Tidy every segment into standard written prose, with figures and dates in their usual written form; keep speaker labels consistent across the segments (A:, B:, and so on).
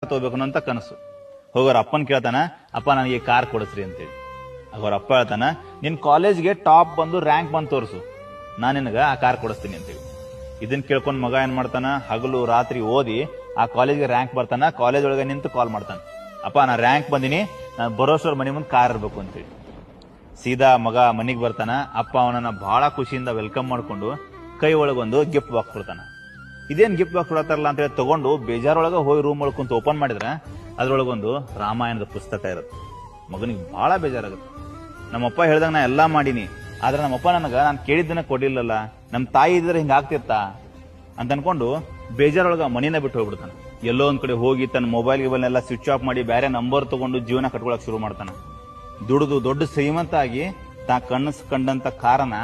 A: ತಗೋಬೇಕು ಅಂತ ಕನಸು. ಹೋಗೋರ ಅಪ್ಪನ್ ಕೇಳ್ತಾನ, ಅಪ್ಪ ನನಗೆ ಕಾರ್ ಕೊಡಿಸ್ರಿ ಅಂತೇಳಿ. ಅವ್ರ ಅಪ್ಪ ಹೇಳ್ತಾನ, ನಿನ್ ಕಾಲೇಜ್ಗೆ ಟಾಪ್ ಬಂದು ರ್ಯಾಂಕ್ ಬಂದು ತೋರಿಸು, ನಾನು ನಿನಗ ಆ ಕಾರ್ ಕೊಡಿಸ್ತೀನಿ ಅಂತೇಳಿ. ಇದನ್ನ ಕೇಳ್ಕೊಂಡ್ ಮಗ ಏನ್ ಮಾಡ್ತಾನ, ಹಗಲು ರಾತ್ರಿ ಓದಿ ಆ ಕಾಲೇಜ್ಗೆ ರ್ಯಾಂಕ್ ಬರ್ತಾನ. ಕಾಲೇಜ್ ಒಳಗೆ ನಿಂತು ಕಾಲ್ ಮಾಡ್ತಾನ, ಅಪ್ಪ ನಾ ರ್ಯಾಂಕ್ ಬಂದಿನಿ, ನಾನು ಬರೋಷ್ಟರ ಮನೆ ಮುಂದೆ ಕಾರ್ ಇರ್ಬೇಕು ಅಂತೇಳಿ. ಸೀದಾ ಮಗ ಮನಿಗ್ ಬರ್ತಾನ. ಅಪ್ಪ ಅವನನ್ನ ಬಹಳ ಖುಷಿಯಿಂದ ವೆಲ್ಕಮ್ ಮಾಡ್ಕೊಂಡು ಕೈ ಒಳಗೊಂದು ಗಿಫ್ಟ್ ಬಾಕ್ಸ್ ಕೊಡ್ತಾನ. ಇದೇನ್ ಗಿಫ್ಟ್ ಬಾಕ್ಸ್ ಕೊಡತ್ತಾರಲ್ಲ ಅಂತ ಹೇಳಿ ತಗೊಂಡು ಬೇಜಾರೊಳಗ ಹೋಗಿ ರೂಮ್ ಒಳಗೆ ಕುಂತು ಓಪನ್ ಮಾಡಿದ್ರೆ ಅದ್ರೊಳಗೊಂದು ರಾಮಾಯಣದ ಪುಸ್ತಕ ಇರುತ್ತೆ. ಮಗನಿಗೆ ಬಹಳ ಬೇಜಾರಾಗುತ್ತೆ. ನಮ್ಮಪ್ಪ ಹೇಳ್ದಾಗ ನಾ ಎಲ್ಲಾ ಮಾಡೀನಿ, ಆದ್ರೆ ನಮ್ಮಪ್ಪ ನನಗ ನಾನು ಕೇಳಿದ್ದನ್ನ ಕೊಡ್ಲಿಲ್ಲಲ್ಲ, ನಮ್ ತಾಯಿ ಇದ್ರೆ ಹಿಂಗ ಆಗ್ತಿರ್ತಾ ಅಂತ ಅನ್ಕೊಂಡು ಬೇಜಾರೊಳಗ ಮನಿನ ಬಿಟ್ಟು ಹೋಗ್ಬಿಡ್ತಾನೆ. ಎಲ್ಲೋ ಒಂದ್ ಕಡೆ ಹೋಗಿ ತನ್ನ ಮೊಬೈಲ್ ಗಿಬೈಲ್ನೆಲ್ಲ ಸ್ವಿಚ್ ಆಫ್ ಮಾಡಿ ಬೇರೆ ನಂಬರ್ ತಗೊಂಡು ಜೀವನ ಕಟ್ಕೊಳಕ್ ಶುರು ಮಾಡ್ತಾನ. ದುಡಿದು ದೊಡ್ಡ ಶ್ರೀಮಂತ ಆಗಿ ತಾ ಕನಸು ಕಂಡಂತ ಕಾರನ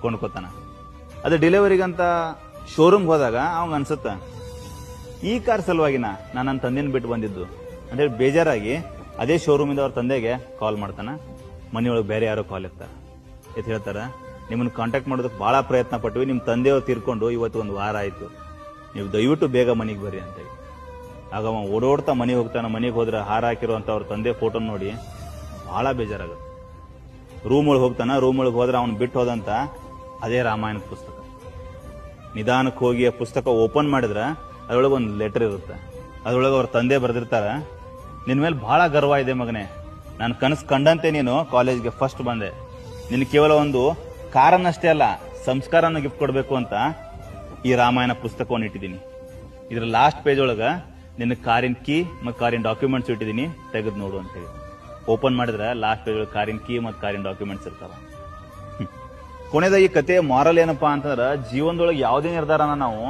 A: ಕೊಂಡ್ಕೋತಾನ. ಅದು ಡೆಲಿವರಿಗಂತ ಶೋರೂಮ್ ಹೋದಾಗ ಅವಂಗ ಅನ್ಸುತ್ತ, ಈ ಕಾರ್ ಸಲುವಾಗಿನ ನಾನು ನನ್ನ ತಂದೆನ ಬಿಟ್ಟು ಬಂದಿದ್ದು ಅಂತೇಳಿ ಬೇಜಾರಾಗಿ ಅದೇ ಶೋರೂಮಿಂದ ಅವ್ರ ತಂದೆಗೆ ಕಾಲ್ ಮಾಡ್ತಾನ. ಮನೆಯೊಳಗೆ ಬೇರೆ ಯಾರೋ ಕಾಲ್ ಇರ್ತಾರ. ಎತ್ ಹೇಳ್ತಾರ, ನಿಮ್ಮನ್ನ ಕಾಂಟ್ಯಾಕ್ಟ್ ಮಾಡೋದಕ್ಕೆ ಬಹಳ ಪ್ರಯತ್ನ ಪಟ್ವಿ, ನಿಮ್ ತಂದೆಯವ್ರು ತೀರ್ಕೊಂಡು ಇವತ್ತು ಒಂದು ವಾರ ಆಯ್ತು, ನೀವು ದಯವಿಟ್ಟು ಬೇಗ ಮನೆಗೆ ಬರ್ರಿ ಅಂತೇಳಿ. ಆಗ ಅವ ಓಡೋಡ್ತಾ ಮನೆಗೆ ಹೋಗ್ತಾನ. ಮನೆಗೆ ಹೋದ್ರೆ ಹಾರ ಹಾಕಿರುವಂತ ಅವ್ರ ತಂದೆ ಫೋಟೋ ನೋಡಿ ಬಹಳ ಬೇಜಾರಾಗುತ್ತೆ. ರೂಮ್ ಒಳಗೆ ಹೋಗ್ತಾನ. ರೂಮ್ ಒಳಗೆ ಹೋದ್ರೆ ಅವ್ನು ಬಿಟ್ಟು ಹೋದಂತ ಅದೇ ರಾಮಾಯಣದ ಪುಸ್ತಕ. ನಿಧಾನಕ್ಕೆ ಹೋಗಿ ಆ ಪುಸ್ತಕ ಓಪನ್ ಮಾಡಿದ್ರೆ ಅದ್ರೊಳಗೆ ಒಂದು ಲೆಟರ್ ಇರುತ್ತೆ. ಅದ್ರೊಳಗೆ ಅವ್ರ ತಂದೆ ಬರೆದಿರ್ತಾರ, ನಿನ್ ಮೇಲೆ ಬಹಳ ಗರ್ವ ಇದೆ ಮಗನೇ, ನಾನು ಕನಸು ಕಂಡಂತೆ ನೀನು ಕಾಲೇಜ್ಗೆ ಫಸ್ಟ್ ಬಂದೆ, ನಿನ್ ಕೇವಲ ಒಂದು ಕಾರನ್ನಷ್ಟೇ ಅಲ್ಲ ಸಂಸ್ಕಾರನ ಗಿಫ್ಟ್ ಕೊಡಬೇಕು ಅಂತ ಈ ರಾಮಾಯಣ ಪುಸ್ತಕವನ್ನು ಇಟ್ಟಿದ್ದೀನಿ. ಇದ್ರ ಲಾಸ್ಟ್ ಪೇಜ್ ಒಳಗ ನಿನ್ನ ಕಾರಿನ ಕೀ ಮತ್ತು ಕಾರಿನ ಡಾಕ್ಯುಮೆಂಟ್ಸ್ ಇಟ್ಟಿದ್ದೀನಿ, ತೆಗೆದು ನೋಡು ಅಂತೇಳಿ. ಓಪನ್ ಮಾಡಿದ್ರೆ ಲಾಸ್ಟ್ ಪೇಜ್ ಒಳಗೆ ಕಾರಿನ ಕೀ ಮತ್ತು ಕಾರಿನ ಡಾಕ್ಯುಮೆಂಟ್ಸ್ ಇರ್ತಾವ. ಕೊನೆದ ಈ ಕತೆ ಮಾರಲ್ ಏನಪ್ಪಾ ಅಂತಂದ್ರ, ಜೀವನದೊಳಗೆ ಯಾವುದೇ ನಿರ್ಧಾರನ ನಾವು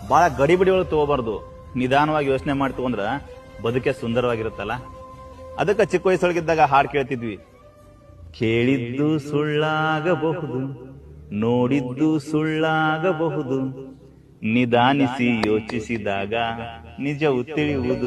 A: ಬಹಳ ಗಡಿಬಿಡಿ ಒಳಗೆ ತಗೋಬಾರ್ದು. ನಿಧಾನವಾಗಿ ಯೋಚನೆ ಮಾಡಿ ತಗೊಂಡ್ರ ಬದುಕೆ ಸುಂದರವಾಗಿರುತ್ತಲ್ಲ. ಅದಕ್ಕೆ ಚಿಕ್ಕ ವಯಸ್ಸೊಳಗಿದ್ದಾಗ ಹಾಡು ಕೇಳ್ತಿದ್ವಿ, ಕೇಳಿದ್ದು ಸುಳ್ಳಾಗಬಹುದು, ನೋಡಿದ್ದು ಸುಳ್ಳಾಗಬಹುದು, ನಿಧಾನಿಸಿ ಯೋಚಿಸಿದಾಗ ನಿಜವು ತಿಳಿಯುವುದು.